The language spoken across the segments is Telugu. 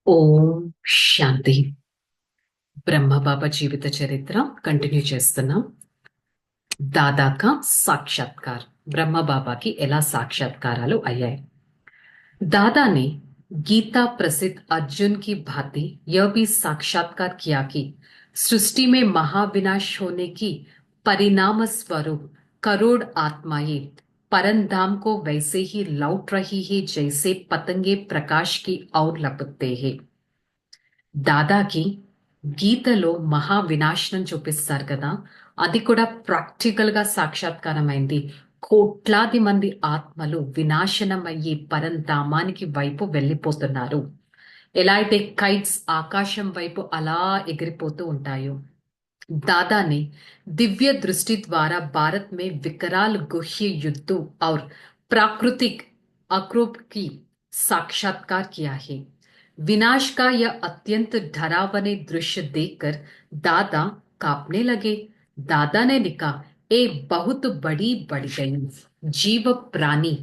ఓం శాంతి. బ్రహ్మబాబా జీవిత చరిత్ర కంటిన్యూ చేస్తున్నాం. దాదాకా సాక్షాత్కార్. బ్రహ్మబాబాకి ఎలా సాక్షాత్కారాలు అయ్యాయి? दादा ने गीता प्रसिद्ध अर्जुन की भांति यह भी साक्षात्कार किया कि सृष्टि में महाविनाश होने की परिणाम स्वरूप करोड़ आत्माएं परंधाम को वैसे ही लौट रही है जैसे पतंगे प्रकाश की ओर लपकते हैं. దాదాకి గీతలో మహా వినాశనం చూపిస్తారు కదా, అది కూడా ప్రాక్టికల్ గా సాక్షాత్కారమైంది. కోట్లాది మంది ఆత్మలు వినాశనం అయ్యి పరంధామానికి వైపు వెళ్ళిపోతున్నారు. ఎలా అయితే కైట్స్ ఆకాశం వైపు అలా ఎగిరిపోతూ ఉంటాయో, दादा ने दिव्य दृष्टि द्वारा भारत में विकराल गुह्य युद्धों और प्राकृतिक आक्रोश की साक्षात्कार किया है. विनाश का यह अत्यंत डरावने दृश्य देखकर दादा कांपने लगे. दादा ने लिखा, एक बहुत बड़ी बढ़ गई जीव प्राणी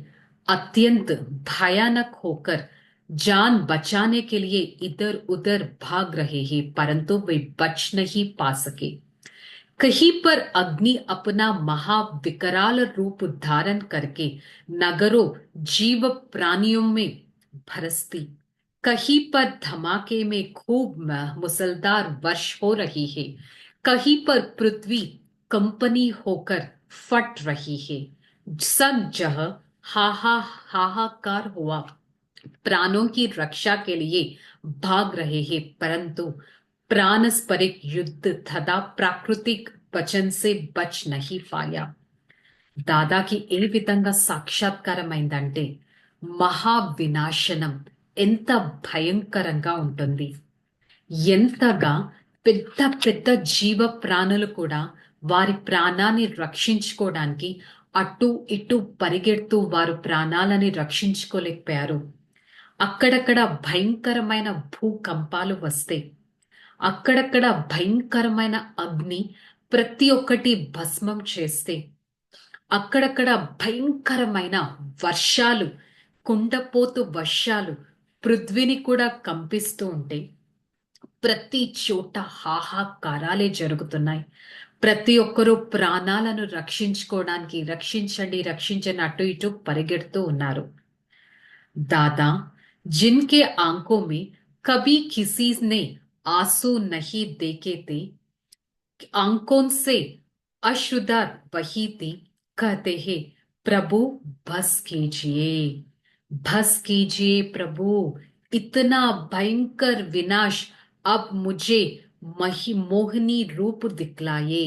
अत्यंत भयानक होकर जान बचाने के लिए इधर उधर भाग रहे हैं, परंतु वे बच नहीं पा सके. कहीं पर अग्नि अपना महाविकराल रूप धारण करके नगरों जीव प्राणियों में बरसती. कहीं पर धमाके में खूब मुसलधार वर्ष हो रही है. कहीं पर पृथ्वी कंपनी होकर फट रही है. सब जगह हाहाकार हुआ. प्राणों की रक्षा के लिए भाग रहे हैं, परंतु प्राणस्परिक युद्ध तथा प्राकृतिक वचन से बच नहीं पाया. దాదాకి ఏ విధంగా సాక్షాత్కారమైందంటే, మహా వినాశనం ఎంత భయంకరంగా ఉంటుంది. ఎంతగా పెద్ద పెద్ద జీవ ప్రాణులు కూడా వారి ప్రాణాన్ని రక్షించుకోవడానికి అటు ఇటు పరిగెడుతూ వారు ప్రాణాలని రక్షించుకోలేకపోయారు. అక్కడక్కడ భయంకరమైన భూకంపాలు వస్తే, అక్కడక్కడ భయంకరమైన అగ్ని ప్రతి ఒక్కటి భస్మం చేస్తే, అక్కడక్కడ భయంకరమైన వర్షాలు, కుండపోతు వర్షాలు పృథ్వీని కూడా కంపిస్తూ ఉంటే, ప్రతి చోట హాహాకారాలే జరుగుతున్నాయి. ప్రతి ఒక్కరూ ప్రాణాలను రక్షించుకోవడానికి రక్షించండి రక్షించండి అటు ఇటు పరిగెడుతూ ఉన్నారు. दादा जिनके आंखों में कभी किसी ने आंसू नहीं देखे थे, आंखों से अश्रुधार बही थी, कहते हैं, प्रभु बस कीजिए, बस कीजिए प्रभु, इतना भयंकर विनाश अब मुझे मोहिनी रूप दिखलाए.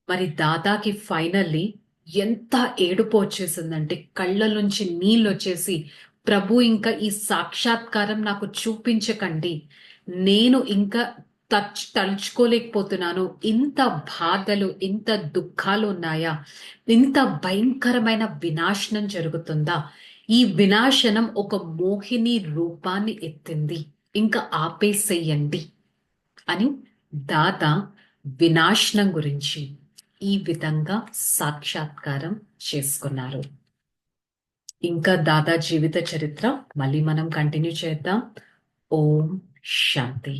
మరి దాదాకి ఫైనల్లీ ఎంత ఏడుపు వచ్చేసిందంటే, కళ్ళలోంచి నీళ్ళు వచ్చేసి, ప్రభు ఇంకా ఈ సాక్షాత్కారం నాకు చూపించకండి, నేను ఇంకా తలుచుకోలేకపోతున్నాను, ఇంత బాధలు ఇంత దుఃఖాలు ఉన్నాయా, ఇంత భయంకరమైన వినాశనం జరుగుతుందా, ఈ వినాశనం ఒక మోహిని రూపాన్ని ఎత్తింది, ఇంకా ఆపేసేయండి అని దాదా వినాశనం గురించి ఈ విధంగా సాక్షాత్కారం చేసుకున్నారు. ఇంకా దాదా జీవిత చరిత్ర మళ్ళీ మనం కంటిన్యూ చేద్దాం. ఓం శాంతి.